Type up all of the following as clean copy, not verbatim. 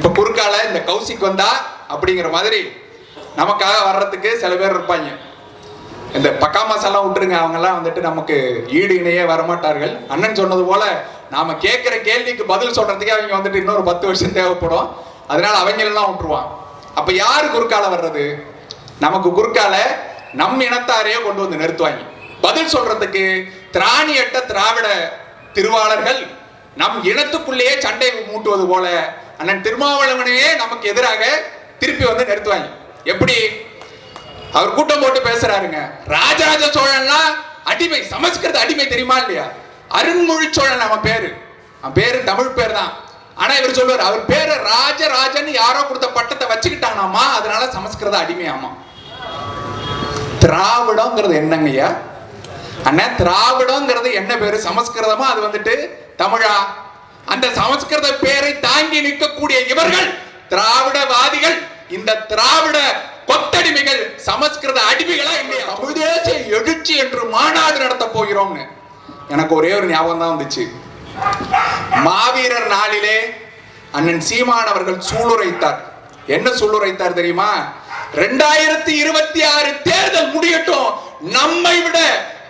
இப்ப குறுக்கால இந்த கௌசிக் வந்தா அப்படிங்கிற மாதிரி நமக்காக வர்றதுக்கு சில பேர் இருப்பாங்க. இந்த பக்கா மசாலாம் விட்டுருங்க, அவங்க எல்லாம் வந்துட்டு நமக்கு ஈடு இணையே வரமாட்டார்கள். அண்ணன் சொன்னது போல நாம கேட்கிற கேள்விக்கு பதில் சொல்றதுக்கே அவங்க வந்துட்டு இன்னொரு 10 வருஷம் தேவைப்படும். அதனால அவங்க எல்லாம் விட்டுருவான். அப்ப யாரு குறுக்கால வர்றது? நமக்கு குறுக்கால நம் இனத்தாரையே கொண்டு வந்து நிறுத்துவாங்க. பதில் சொல்றதுக்கு திராணியற்ற திராவிட திருவாளர்கள் நம் இனத்துக்குள்ளேயே சண்டை மூட்டுவது போல அண்ணன் திருமாவளவனையே நமக்கு எதிராக திருப்பி வந்து நிறுத்துவாங்க. எப்படி? அவர் கூட்டம் போட்டு பேசுறாருங்க. ராஜராஜ சோழன்லாம் அடிமை, சமஸ்கிருத அடிமை தெரியுமா இல்லையா? அருண்மொழி சோழன் அவன் பேரு தமிழ் பேர் தான். ஆனா இவர் சொல்லுவார் அவர் பேரு ராஜராஜன் யாரோ கொடுத்த பட்டத்தை வச்சுக்கிட்டானாமா, அதனால சமஸ்கிருத அடிமையாமா. திராவிடங்கிறது என்னங்கய்யா? அண்ணா திராவிடங்கிறது என்ன பேரு? சமஸ்கிருதமா அது வந்துட்டு தமிழா? அந்த சமஸ்கிருத பேரை தாங்கி நிற்கக்கூடிய இவர்கள் திராவிடவாதிகள். இந்த திராவிட கொத்தடிமைகள் சமஸ்கிருத அடிமைகளா இல்லையா? தமிழ் தேசிய எழுச்சி என்று மாநாடு நடத்த போகிறோம்னு எனக்கு ஒரே ஒரு ஞாபகம் தான் வந்துச்சு. மாவீரர் நாளிலே அண்ணன் சீமான் அவர்கள் சூளுரைத்தார். என்ன சூளுரைத்தார் தெரியுமா? 2026 தேர்தல் முடியட்டும், நம்மை விட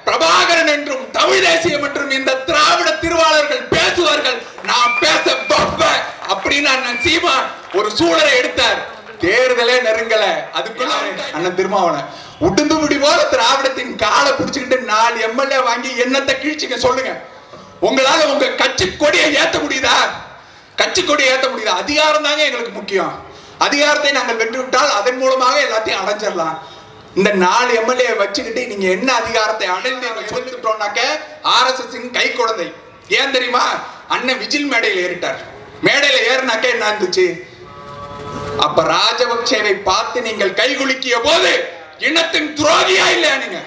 பிரபாகரன் என்றும் தமிழ் தேசியம் என்றும் இந்த திராவிட திருவாளர்கள் பேசுவார்கள், நான் பேச அப்படின்னு அண்ணன் சீமான் ஒரு சூழலை எடுத்தார். தேர்தலே நெருங்கல, அதுக்குள்ள அண்ணன் திருமாவளவன் உடுந்து முடி போல திராவிடத்தின் காலை பிடிச்சுக்கிட்டு 4 எம்எல்ஏ வாங்கி என்னத்தை கீழ்ச்சிக்க சொல்லுங்க. உங்களால உங்க கட்சி கொடியை ஏத்த முடியுதா? கட்சி கொடியை ஏத்த முடியுதா? அதிகாரம் தாங்க எங்களுக்கு முக்கியம். அதிகாரத்தை நாங்கள் வென்று விட்டால் அதன் மூலமாக எல்லாத்தையும் அடைஞ்சிடலாம். இந்த 4 எம்எல்ஏ வச்சுக்கிட்டு நீங்க என்ன அதிகாரத்தை அடைந்து சொல்லிட்டோம்னாக்க RSS கை குழந்தை. ஏன் தெரியுமா? அண்ணன் விஜில் மேடையில் ஏறிட்டார். மேடையில ஏறினாக்க என்ன இருந்துச்சு? அப்ப ராஜபக்சேவை பார்த்து நீங்கள் கைகுலுக்கிய போது இனத்தின் துரோகியா இல்லையா? நீங்க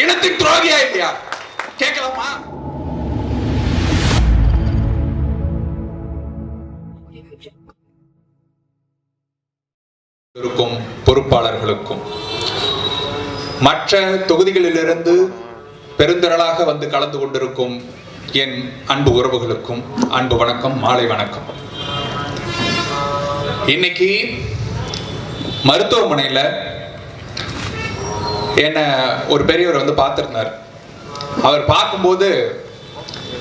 இனத்தின் துரோகியா இல்லையா? கேட்கலாமா? இருக்கும் பொறுப்பாளர்களுக்கும் மற்ற தொகுதிகளிலிருந்து பெருந்திரளாக வந்து கலந்து கொண்டிருக்கும் என் அன்பு உறவுகளுக்கும் அன்பு வணக்கம், மாலை வணக்கம். இன்னைக்கு மருத்துவமனையில் என்ன ஒரு பெரியவர் வந்து பார்த்துருந்தார். அவர் பார்க்கும்போது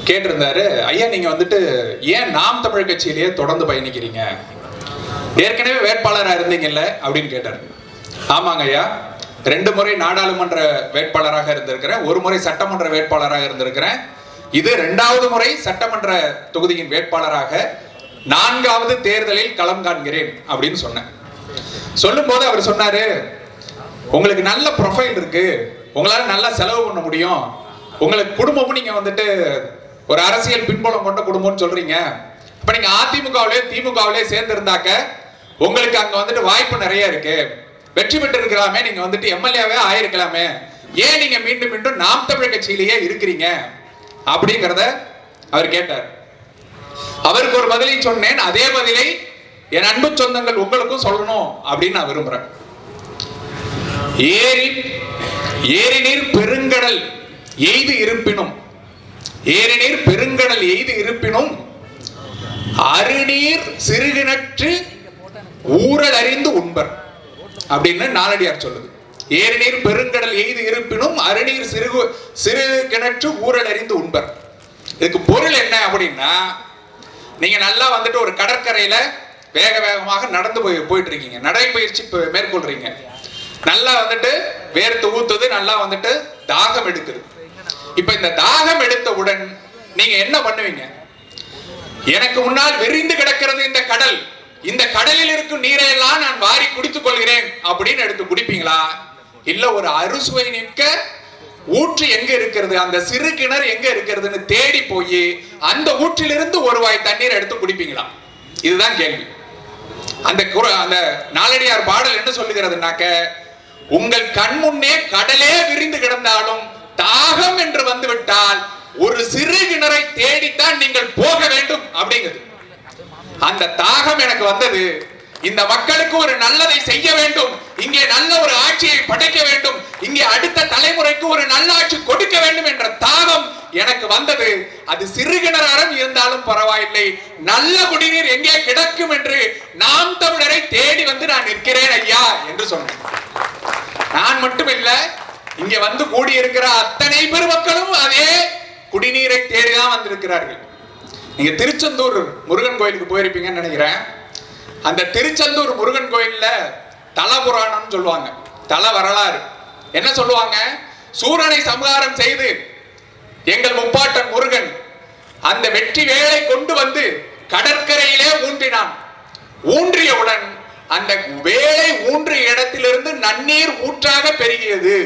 கேட்டிருந்தாரு, ஐயா நீங்க வந்துட்டு ஏன் நாம் தமிழ் கட்சியிலேயே தொடர்ந்து பயணிக்கிறீங்க? ஏற்கனவே வேட்பாளராக இருந்தீங்கல்ல அப்படின்னு கேட்டார். ஆமாங்க ஐயா, 2 முறை நாடாளுமன்ற வேட்பாளராக இருந்திருக்கிறேன், 1 முறை சட்டமன்ற வேட்பாளராக இருந்திருக்கிறேன், இது 2வது முறை சட்டமன்ற தொகுதியின் வேட்பாளராக 4வது தேர்தலில் களம் காண்கிறேன் அப்படின்னு சொன்னேன். சொல்லும் போது அவர் சொன்னாரு, உங்களுக்கு நல்ல ப்ரொஃபைல் இருக்கு, உங்களால நல்லா செலவு பண்ண முடியும், உங்களுக்கு குடும்பமும் நீங்க வந்துட்டு ஒரு அரசியல் பின்புலம் கொண்ட குடும்பம்னு சொல்றீங்க, இப்ப நீங்க அதிமுகவிலே திமுகவிலே சேர்ந்து இருந்தாக்க உங்களுக்கு அங்க வந்துட்டு வாய்ப்பு நிறைய இருக்கு, வெற்றி பெற்று இருக்கலாமே, நீங்க வந்துட்டு எம்எல்ஏவே ஆயிருக்கலாமே, ஏன் நீங்க மீண்டும் மீண்டும் நாம் தமிழர் கட்சியிலேயே இருக்கிறீங்க அப்படிங்கிறத அவர் கேட்டார். அவருக்கு ஒரு பதிலை சொன்னேன். அதே பதிலை என் அன்பு சொந்தங்கள் உங்களுக்கும் சொல்லணும் அப்படின்னு நான் விரும்புறேன். ஏரிநீர் பெருங்கடல் எய்து இருப்பினும், ஏரிநீர் பெருங்கடல் எய்து இருப்பினும் அருநீர் சிறுகிணற்று ஊரல் அறிந்து உண்பர் அப்படின்னு நாலடியார் சொல்லுது. ஏரிநீர் பெருங்கடல் எய்து இருப்பினும் அருநீர் சிறு கிணற்று ஊரல் அறிந்து உண்பர். இதுக்கு பொருள் என்ன அப்படின்னா, நீங்க நல்லா வந்துட்டு ஒரு கடற்கரையில வேக வேகமாக நடந்து போயிட்டு இருக்கீங்க, நடைபயிற்சி மேற்கொள்றீங்க, நல்லா வந்துட்டு வேர்த்து ஊத்துது, நல்லா வந்துட்டு தாகம் எடுக்குது. இப்ப இந்த தாகம் எடுத்தவுடன் நீங்க என்ன பண்ணுவீங்க? எனக்கு முன்னால் விரிந்து கிடக்கிறது இந்த கடல், இந்த கடலில் இருக்கும் நீரை எல்லாம் நான் வாரி குடித்துக் கொள்கிறேன் அப்படின்னு எடுத்து குடிப்பீங்களா? இல்ல ஒரு அறுசுவை நிற்க ஊற்று எங்க இருக்கிறது, அந்த சிறு கிணறு எங்க இருக்கிறதுன்னு தேடி போய் அந்த ஊற்றிலிருந்து ஒரு வாய் தண்ணீர் எடுத்து குடிப்பீங்களா? இதுதான் கேள்வி. அந்த நாலடியார் பாடல் என்ன சொல்லுகிறதுனாக்க, உங்கள் கண் முன்னே கடலே விரிந்து கிடந்தாலும் தாகம் என்று வந்து விட்டால் ஒரு சிறு கிணறை தேடித்தான் நீங்கள் போக வேண்டும் அப்படிங்கிறது. அந்த தாகம் எனக்கு வந்தது, இந்த மக்களுக்கு ஒரு நல்லதை செய்ய வேண்டும், இங்கே நல்ல ஒரு ஆட்சியை படைக்க வேண்டும், இங்கே அடுத்த தலைமுறைக்கு ஒரு நல்ல ஆட்சி கொடுக்க வேண்டும் என்ற தாகம் எனக்கு வந்தது. அது சிறு கிணறாரம் இருந்தாலும் பரவாயில்லை, நல்ல குடிநீர் எங்கே கிடக்கும் என்று சொன்னேன். நான் மட்டும் இல்ல, இங்க வந்து கூடியிருக்கிற அத்தனை பெருமக்களும் அதே குடிநீரை தேடிதான் வந்திருக்கிறார்கள். நீங்க திருச்செந்தூர் முருகன் கோயிலுக்கு போயிருப்பீங்கன்னு நினைக்கிறேன். அந்த திருச்செந்தூர் முருகன் கோயில்ல தல புராணம் சொல்லுவாங்க, தல வரலாறு. என்ன சொல்லுவாங்க? சூரனை சம்ஹாரம் செய்து எங்கள் முப்பாட்டன் முருகன் அந்த வெற்றி வேலை கொண்டு வந்து கடற்கரையிலே ஊன்றினான். ஊன்றியவுடன் அந்த வேலை ஊன்றிய இடத்திலிருந்து நன்னீர் ஊற்றாக பெருகியது.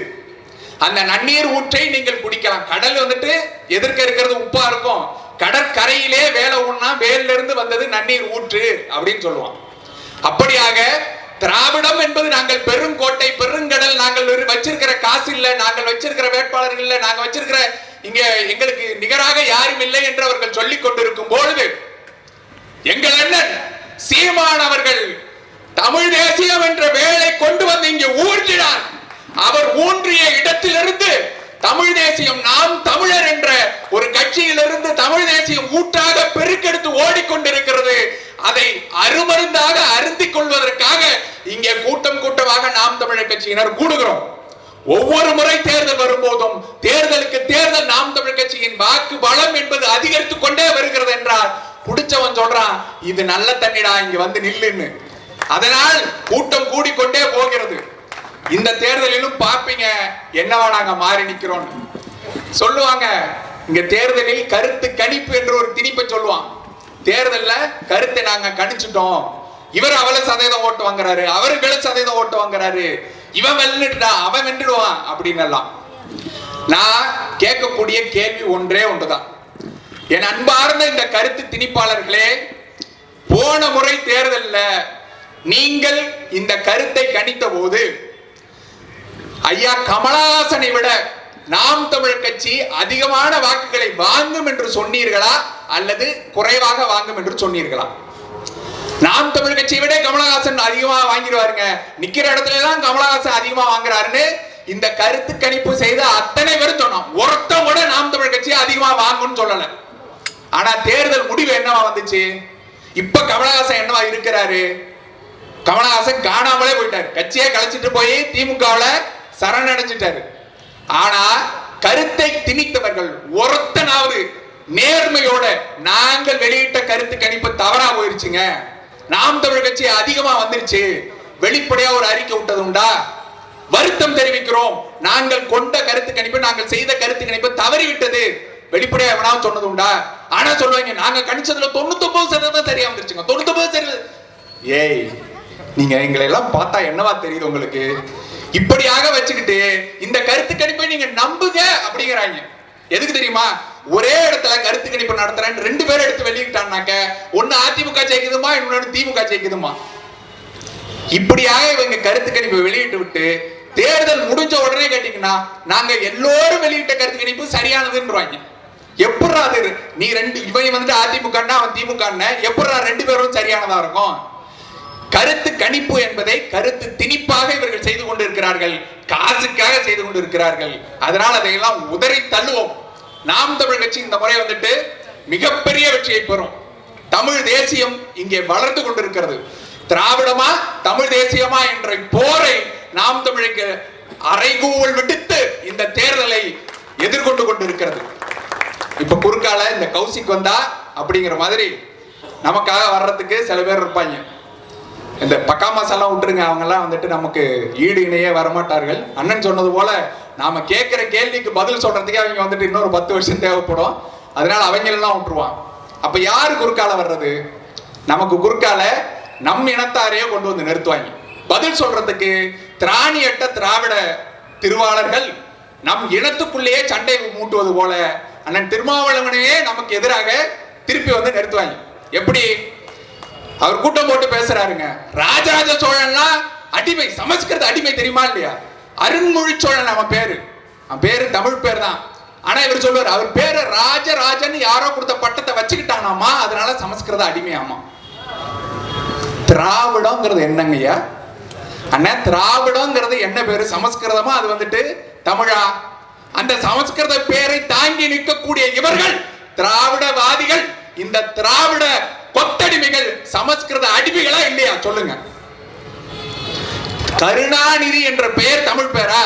அந்த நன்னீர் ஊற்றை நீங்கள் குடிக்கலாம். கடல் வந்துட்டு எதிர்க்க இருக்கிறது உப்பா இருக்கும். கடற்கரையிலே வேலை ஊன்னா வேல்ல இருந்து வந்தது நன்னீர் ஊற்று அப்படின்னு சொல்லுவான். அப்படியாக திராவிடம் என்பது நாங்கள் பெருங்கோட்டை பெருங்கடல், நாங்கள் வச்சிருக்கிற காசு இல்ல, நாங்கள் வச்சிருக்கிற வேட்பாளர்கள் இல்ல, நாங்கள் வச்சிருக்கிற இங்க எங்களுக்கு நிகராக யாரும் இல்லை என்று அவர்கள் சொல்லிக் கொண்டிருக்கும் பொழுது எங்கள் அண்ணன் சீமான் அவர்கள் தமிழ் தேசியம் என்ற வேலை கொண்டு வந்து இங்கே ஊன்றினார். அவர் ஊன்றிய இடத்திலிருந்து தமிழ் தேசியம், நாம் தமிழர் என்ற ஒரு கட்சியிலிருந்து தமிழ் தேசியம் ஊற்றாக பெருக்கெடுத்து ஓடிக்கொண்டிருக்கிறது. அதை அருமருந்தாக அருந்திக் கொள்வதற்காக இங்கே கூட்டம் கூட்டமாக நாம் தமிழர் கட்சியினர் கூடுகிறோம். ஒவ்வொரு முறை தேர்தல் வரும்போதும் தேர்தலுக்கு தேர்தல் நாம் தமிழர் கட்சியின் வாக்கு பலம் என்பது அதிகரித்துக் கொண்டே வருகிறது என்றால் குடிச்சவன் சொல்றான் இது நல்ல தண்ணிடா, இங்க வந்து நில்லுன்னு. அதனால் கூட்டம் கூடிக்கொண்டே போகிறது. இந்த தேர்தலிலும் பார்ப்பீங்க என்னவா நாங்க மாறி நிக்கிறோம் சொல்லுவாங்க. இங்க தேர்தலில் கருத்து கணிப்பு என்று ஒரு திணிப்பை சொல்லுவான். தேர்தல்ல கருத்தை நாங்க கணிச்சுட்டோம், இவர் அவ்வளவு சதவீதம் ஓட்டு வாங்குறாரு, அவர் இவ்வளவு சதவீதம் ஓட்டு வாங்குறாரு, இவன் வெல்லுடா அவன் வென்றுடுவான் அப்படின்னு எல்லாம். நான் கேட்கக்கூடிய கேள்வி ஒன்றே ஒன்றுதான். என் அன்பார்ந்த இந்த கருத்து திணிப்பாளர்களே, போன முறை தேர்தல்ல நீங்கள் இந்த கருத்தை கணித்த போது ஐயா கமலஹாசனை விட நாம் தமிழர் கட்சி அதிகமான வாக்குகளை வாங்கும் என்று சொன்னீர்களா அல்லது குறைவாக வாங்கும் என்று சொன்னீர்களா? நாம் தமிழர் கட்சியை விட கமலஹாசன் அதிகமா வாங்கிடுவாருங்க, நிக்கிற இடத்துல எல்லாம் கமலஹாசன் அதிகமா வாங்குறாருன்னு இந்த கருத்து கணிப்பு செய்த அத்தனை பேரும் சொன்னோம். ஒருத்தம் கூட நாம் தமிழர் கட்சி அதிகமா வாங்கும்னு சொல்லல. ஆனா தேர்தல் முடிவு என்னவா வந்துச்சு? இப்ப கமலஹாசன் என்னவா இருக்கிறாரு? கமலஹாசன் காணாமலே போயிட்டாரு, கட்சியை கலைச்சிட்டு போய் திமுகவுல சரணடைஞ்சிட்டாரு. ஆனா கருத்தை திணித்தவர்கள் ஒருத்தனாவது நேர்மையோட நாங்கள் வெளியிட்ட கருத்து கணிப்பு தவறா போயிருச்சுங்க, நாம் தமிழர் கட்சி அதிகமா வந்துருச்சு, வெளிப்படையா ஒரு அறிக்கை விட்டது உண்டா? வருத்தம் தெரிவிக்கிறோம், நாங்கள் கொண்ட கருத்து கணிப்பு, நாங்கள் செய்த கருத்து கணிப்பு தவறிவிட்டது, வெளிப்படையா எவனாவது சொன்னது உண்டா? ஆனா சொல்லுவாங்க நாங்க கணிச்சதுல 99% சரியா வந்துருச்சுங்க, 99%. ஏய், நீங்க எங்களை எல்லாம் பார்த்தா என்னவா தெரியுது உங்களுக்கு? இப்படியாக வச்சுக்கிட்டு இந்த கருத்து கணிப்பை நீங்க நம்புங்க அப்படிங்கிறாங்க. எதுக்கு தெரியுமா? ஒரே இடத்துல கருத்து கணிப்பு நடத்துறேன் 2 பேர் எடுத்து வெளியிட்டான்னாக்க ஒன்னு அதிமுக ஜெயிக்குதுமா, இன்னொன்னு திமுக ஜெயிக்குதுமா. இப்படியாக இவங்க கருத்து கணிப்பை வெளியிட்டு விட்டு தேர்தல் முடிஞ்ச உடனே கேட்டீங்கன்னா நாங்க எல்லோரும் வெளியிட்ட கருத்து கணிப்பு சரியானதுன்றாங்க. எப்படா அது? நீ இவன் வந்துட்டு அதிமுக அவன் திமுக, எப்படா 2 பேரும் சரியானதா இருக்கும்? கருத்து கணிப்பு என்பதை கருத்து திணிப்பாக இவர்கள் செய்து கொண்டிருக்கிறார்கள், காசுக்காக செய்து கொண்டிருக்கிறார்கள். அதனால் அதையெல்லாம் உதறி தள்ளுவோம். நாம் தமிழ் கட்சி இந்த முறை வந்துட்டு மிகப்பெரிய வெற்றியை பெறும். தமிழ் தேசியம் இங்கே வளர்ந்து கொண்டிருக்கிறது. திராவிடமா தமிழ் தேசியமா என்ற போரை நாம் தமிழுக்கு அறைகூவல் விடுத்து இந்த தேர்தலை எதிர்கொண்டு கொண்டிருக்கிறது. இப்ப குறுக்கால இந்த கௌசிக் வந்தா அப்படிங்கிற மாதிரி நமக்காக வர்றதுக்கு சில பேர் இருப்பாங்க. இந்த பக்காமாஸ் எல்லாம் விட்டுருங்க, அவங்க எல்லாம் வந்துட்டு நமக்கு ஈடு இணையே வரமாட்டார்கள். அண்ணன் சொன்னது போல நாம கேட்கிற கேள்விக்கு பதில் சொல்றதுக்கே அவங்க வந்துட்டு இன்னொரு 10 வருஷம் தேவைப்படும். அதனால அவங்க எல்லாம் விட்டுருவான். அப்ப யாரு குறுக்கால வர்றது? நமக்கு குறுக்கால நம் இனத்தாரையே கொண்டு வந்து நிறுத்துவாங்க. பதில் சொல்றதுக்கு திராணியற்ற திராவிட திருவாளர்கள் நம் இனத்துக்குள்ளேயே சண்டை மூட்டுவது போல அண்ணன் திருமாவளவனையே நமக்கு எதிராக திருப்பி வந்து நிறுத்துவாங்க. எப்படி? அவர் கூட்டம் போட்டு பேசுறாருங்க, ராஜராஜ சோழன்லாம் அடிமை, சமஸ்கிருத அடிமை தெரியுமா இல்லையா? அருண்மொழி சோழன் அவன் பேரு தமிழ் பேர் தான். ஆனா இவர் சொல்லுவார் அவர் பேரு ராஜராஜன் யாரோ கொடுத்த பட்டத்தை வச்சுக்கிட்டானாமா, அதனால சமஸ்கிருத அடிமையாமா. திராவிடங்கிறது என்னங்கய்யா? அண்ணா திராவிடங்கிறது என்ன பேரு? சமஸ்கிருதமா அது வந்துட்டு தமிழா? அந்த சமஸ்கிருத பேரை தாங்கி நிற்கக்கூடிய இவர்கள் திராவிடவாதிகள். இந்த திராவிட கொத்தடிமைகள் சமஸ்கிருத அடிமைகளா இல்லையா சொல்லுங்க? கருணாநிதி என்ற பெயர் தமிழ் பெயரா?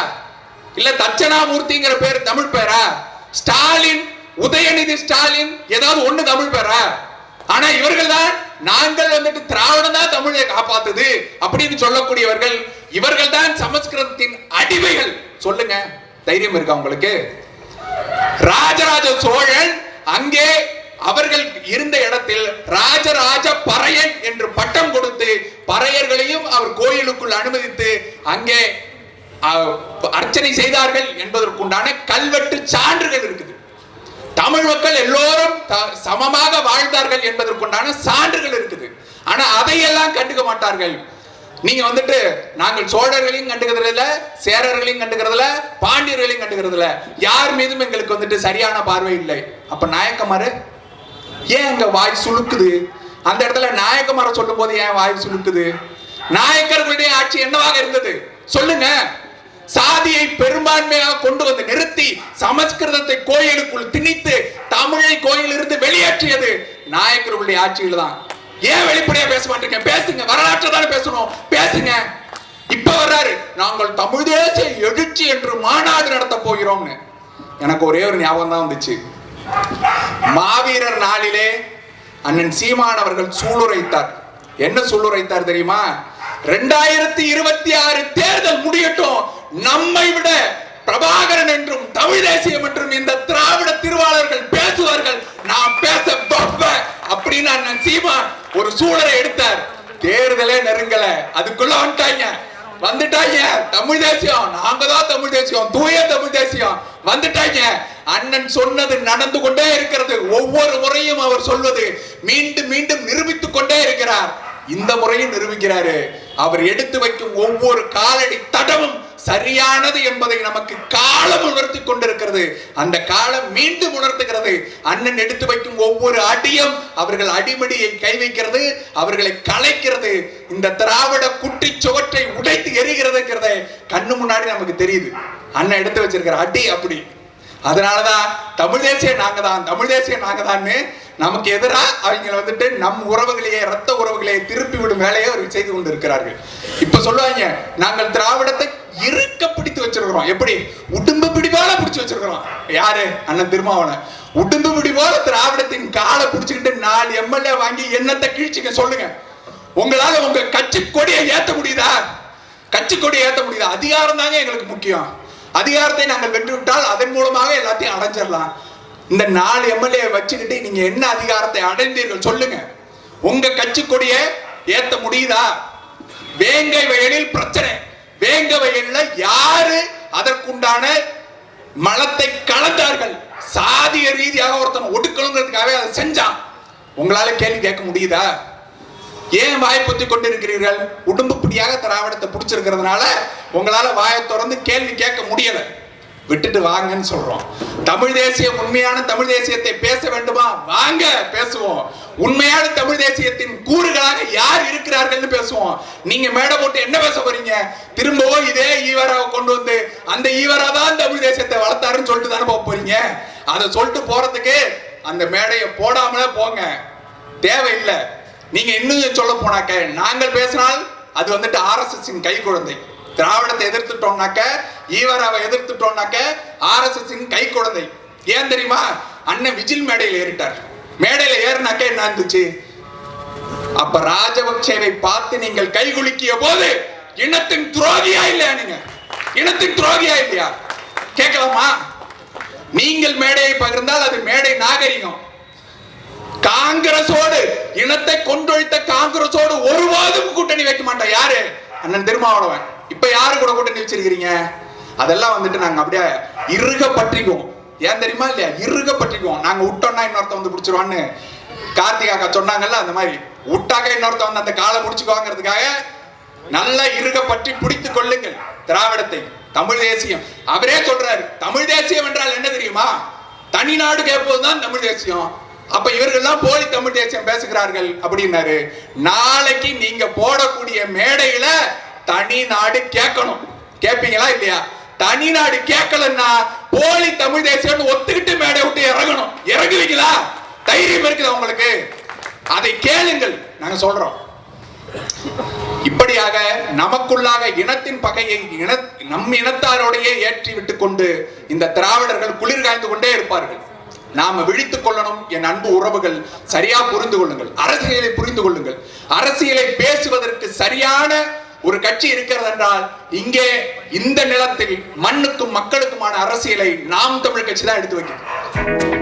இல்ல தட்சணாமூர்த்திங்கிற பெயர் தமிழ் பெயரா? ஸ்டாலின், உதயநிதி ஸ்டாலின் ஏதாவது ஒண்ணு தமிழ் பெயரா? ஆனா இவர்கள் தான் நாங்கள் வந்துட்டு திராவிடம் தான் தமிழை காப்பாத்துது அப்படின்னு சொல்லக்கூடியவர்கள். இவர்கள் தான் சமஸ்கிருதத்தின் அடிமைகள். சொல்லுங்க, தைரியம் இருக்கா உங்களுக்கு? ராஜராஜ சோழன் அங்கே அவர்கள் இருந்த இடத்தில் ராஜராஜ பறையன் என்று பட்டம் கொடுத்து பறையர்களையும் அவர் கோயிலுக்குள் அனுமதித்து அங்கே அர்ச்சனை செய்தார்கள் என்பதற்குண்டான கல்வெட்டு சான்றுகள் இருக்குது. தமிழ் மக்கள் எல்லோரும் சமமாக வாழ்ந்தார்கள் என்பதற்குண்டான சான்றுகள் இருக்குது. ஆனா அதையெல்லாம் கண்டுக்க மாட்டார்கள். நீங்க வந்துட்டு நாங்கள் சோழர்களையும் கண்டுக்கிறது இல்ல, சேரர்களையும் கண்டுக்கிறது இல்ல, பாண்டியர்களையும் கண்டுக்கிறது இல்ல, யார் மீதும் எங்களுக்கு வந்துட்டு சரியான பார்வை இல்லை. அப்ப நாயக்கமாரு ஏன் அங்க வாய் சுழுக்குது? அந்த இடத்துல நாயக்கமார சொல்லும் போது ஏன் வாய் சுழுக்குது? நாயக்கர்களுடைய ஆட்சி என்னவாக இருந்தது சொல்லுங்க. சாதியை பெரும்பான்மையாக கொண்டு வந்து நிறுத்தி சமஸ்கிருதத்தை கோயிலுக்குள் திணித்து தமிழை கோயிலிருந்து வெளியேற்றியது நாயக்கர்களுடைய ஆட்சியில் தான். ஏன் வெளிப்படையா பேச மாட்டீங்க? பேசுங்க, வரலாற்றை தானே பேசணும், பேசுங்க. இப்ப வர்றாரு, நாங்கள் தமிழ் தேசிய எழுச்சி என்று மாநாடு நடத்த போகிறோம்னு. எனக்கு ஒரே ஒரு ஞாபகம் தான் வந்துச்சு. மாவீரர் நாளிலே அண்ணன் சீமான் அவர்கள் சூளுரைத்தார். என்ன சூளுரைத்தார் தெரியுமா? 2026 தேர்தல் முடியட்டும், நம்மை விட பிரபாகரன் என்றும் தமிழ் தேசியம் என்றும் இந்த திராவிட திருவாளர்கள் பேசுவார்கள், நான் பேச அப்படின்னு அண்ணன் சீமான் ஒரு சூழலை எடுத்தார். தேர்தலே நெருங்கல, அதுக்குள்ள வந்துட்டாங்க தமிழ் தேசியம், நாங்க தான் தமிழ் தேசியம், தூய தமிழ் தேசியம் வந்துட்டாங்க. அண்ணன் சொன்னது நடந்து கொண்டே இருக்கிறது. ஒவ்வொரு முறையும் அவர் சொல்வது மீண்டும் மீண்டும் நிரூபித்துக் கொண்டே இருக்கிறார். இந்த முறையும் நிரூபிக்கிறாரு. அவர் எடுத்து வைக்கும் ஒவ்வொரு காலடி தடமும் சரியானது என்பதை நமக்கு காலம் உணர்த்தி கொண்டிருக்கிறது. அந்த காலம் மீண்டும் உணர்த்துகிறது. அண்ணன் எடுத்து வைக்கும் ஒவ்வொரு அடியும் அவர்கள் அடிமடியை கை வைக்கிறது, அவர்களை கலைக்கிறது. இந்த திராவிட குட்டி சுவற்றை உடைத்து எரிகிறதுங்கிறத கண்ணு முன்னாடி நமக்கு தெரியுது. அண்ணன் எடுத்து வச்சிருக்கிற அடி அப்படி. அதனாலதான் தமிழ் தேசிய நாங்க தான், தமிழ் தேசிய நாங்க தான்னு நமக்கு எதிராக அவங்க வந்துட்டு நம் உறவுகளையே, ரத்த உறவுகளையே திருப்பி விடும் வேலையை அவர்கள் செய்து கொண்டு இருக்கிறார்கள். இப்ப சொல்லுவாங்க, நாங்கள் திராவிடத்தை இருக்க பிடித்து வச்சிருக்கிறோம். எப்படி? உடும்பு பிடிவால பிடிச்சு வச்சிருக்கிறோம். யாரு? அண்ணன் திருமாவளவன். உடும்பு பிடிவால திராவிடத்தின் காலை பிடிச்சுக்கிட்டு 4 எம்எல்ஏ வாங்கி என்னத்தை கீழ்ச்சிக்க சொல்லுங்க. உங்களால உங்க கட்சி கொடியை ஏத்த முடியுதா? கட்சி கொடியை ஏத்த முடியுதா? அதிகாரம் தாங்க எங்களுக்கு முக்கியம். அதிகாரத்தை நாங்கள் வென்று விட்டால் அதன் மூலமாக எல்லாத்தையும் அடைஞ்சிடலாம். இந்த 4 எம்எல்ஏ வச்சுக்கிட்டு நீங்க என்ன அதிகாரத்தை அடைந்தீர்கள் சொல்லுங்க. உங்க கட்சி கொடியை ஏத்த முடியுதா? வேங்கை வயலில் பிரச்சனை. வேங்க வயல்ல யாரு அதற்குண்டான மலத்தை கலந்தார்கள்? சாதிய ரீதியாக ஒருத்தன் ஒடுக்கணுங்கிறதுக்காக அதை செஞ்சான். உங்களால கேள்வி கேட்க முடியுதா? ஏன் வாய் பொத்தி கொண்டு இருக்கிறீர்கள்? உடும்புப்படியாக திராவிடத்தை பிடிச்சிருக்கிறதுனால உங்களால வாயை திறந்து கேள்வி கேட்க முடியல. விட்டுட்டு வாங்கன்னு சொல்றோம். தமிழ் தேசியம், உண்மையான தமிழ் தேசியத்தை பேச வேண்டுமா? வாங்க பேசுவோம். உண்மையான தமிழ் தேசியத்தின் கூறுகளாக யார் இருக்கிறார்கள் பேசுவோம். நீங்க மேடை போட்டு என்ன பேச போறீங்க? திரும்பவும் இதே ஈவராவை கொண்டு வந்து அந்த ஈவரா தான் தமிழ் தேசியத்தை வளர்த்தாருன்னு சொல்லிட்டு தானே போக போறீங்க. அதை சொல்லிட்டு போறதுக்கு அந்த மேடையை போடாமலே போங்க, தேவையில்லை. நீங்க இன்னும் சொல்ல போனாக்க, நாங்கள் பேசினால் அது வந்துட்டு ஆர்எஸ்எஸ் கை குழந்தை. திராவிடத்தை எதிர்த்துட்டோம்னாக்க, ஈவராவை எதிர்த்துட்டோம்னாக்க ஆர்எஸ்எஸ் கை குழந்தை. ஏன் தெரியுமா? அண்ணன் விஜில் மேடையில் ஏறிட்டார். மேடையில ஏறினாக்க என்ன இருந்துச்சு? அப்ப ராஜபக்சேவை பார்த்து நீங்கள் கை குலுக்கிய போது இனத்தின் துரோகியா இல்லையா? நீங்க இனத்தின் துரோகியா இல்லையா? கேட்கலாமா? நீங்கள் மேடையை பகிர்ந்தால் அது மேடை நாகரிகம். காங்கிரஸோடு, இனத்தை கொண்டொழித்த காங்கிரஸோடு ஒருவாதும் கூட்டணி வைக்க மாட்டோம். யாரு? அண்ணன் திருமாவளவன். இப்ப யாரு கூட கூட்டணி வச்சிருக்கீங்க? அதெல்லாம் வந்துட்டு நாங்க அப்படியே இறுக பற்றிக்குவோம். ஏன் தெரியுமா? இல்லையா? இறுக பற்றிக்குவோம். நாங்க விட்டோம்னா இன்னொருத்த வந்து பிடிச்சிருவான்னு கார்த்திகாக்கா சொன்னாங்கல்ல, அந்த மாதிரி விட்டாக்க இன்னொருத்த வந்து அந்த காலை பிடிச்சுக்குவாங்கிறதுக்காக நல்லா இறுக பற்றி பிடித்துக் கொள்ளுங்கள் திராவிடத்தை, தமிழ் தேசியம். அவரே சொல்றாரு, தமிழ் தேசியம் என்றால் என்ன தெரியுமா? தனி நாடு கேட்பதுதான் தமிழ் தேசியம். அப்ப இவர்கள்லாம் போலி தமிழ் தேசியம் பேசுகிறார்கள் அப்படின்னாரு. நாளைக்கு நீங்க போடக்கூடிய மேடையில தனி நாடு கேட்கணும். கேட்பீங்களா இல்லையா? தனி நாடு கேட்கலன்னா போலி தமிழ் தேசியம் ஒத்துக்கிட்டு மேடை விட்டு இறங்கணும். இறங்குவீங்களா? தைரியம் இருக்குதா உங்களுக்கு? அதை கேளுங்கள். நாங்க சொல்றோம். இப்படியாக நமக்குள்ளாக இனத்தின் பகையை நம் இனத்தாரோடையே ஏற்றி விட்டுக் கொண்டு இந்த திராவிடர்கள் குளிர் காய்ந்து கொண்டே இருப்பார்கள். நாம விழித்துக் கொள்ளணும். என் அன்பு உறவுகள், சரியா புரிந்து கொள்ளுங்கள், அரசியலை புரிந்து கொள்ளுங்கள். அரசியலை பேசுவதற்கு சரியான ஒரு கட்சி இருக்கிறது என்றால் இங்கே இந்த நிலத்தில் மண்ணுக்கும் மக்களுக்குமான அரசியலை நாம் தமிழ் கட்சி தான் எடுத்து வைக்கிறது.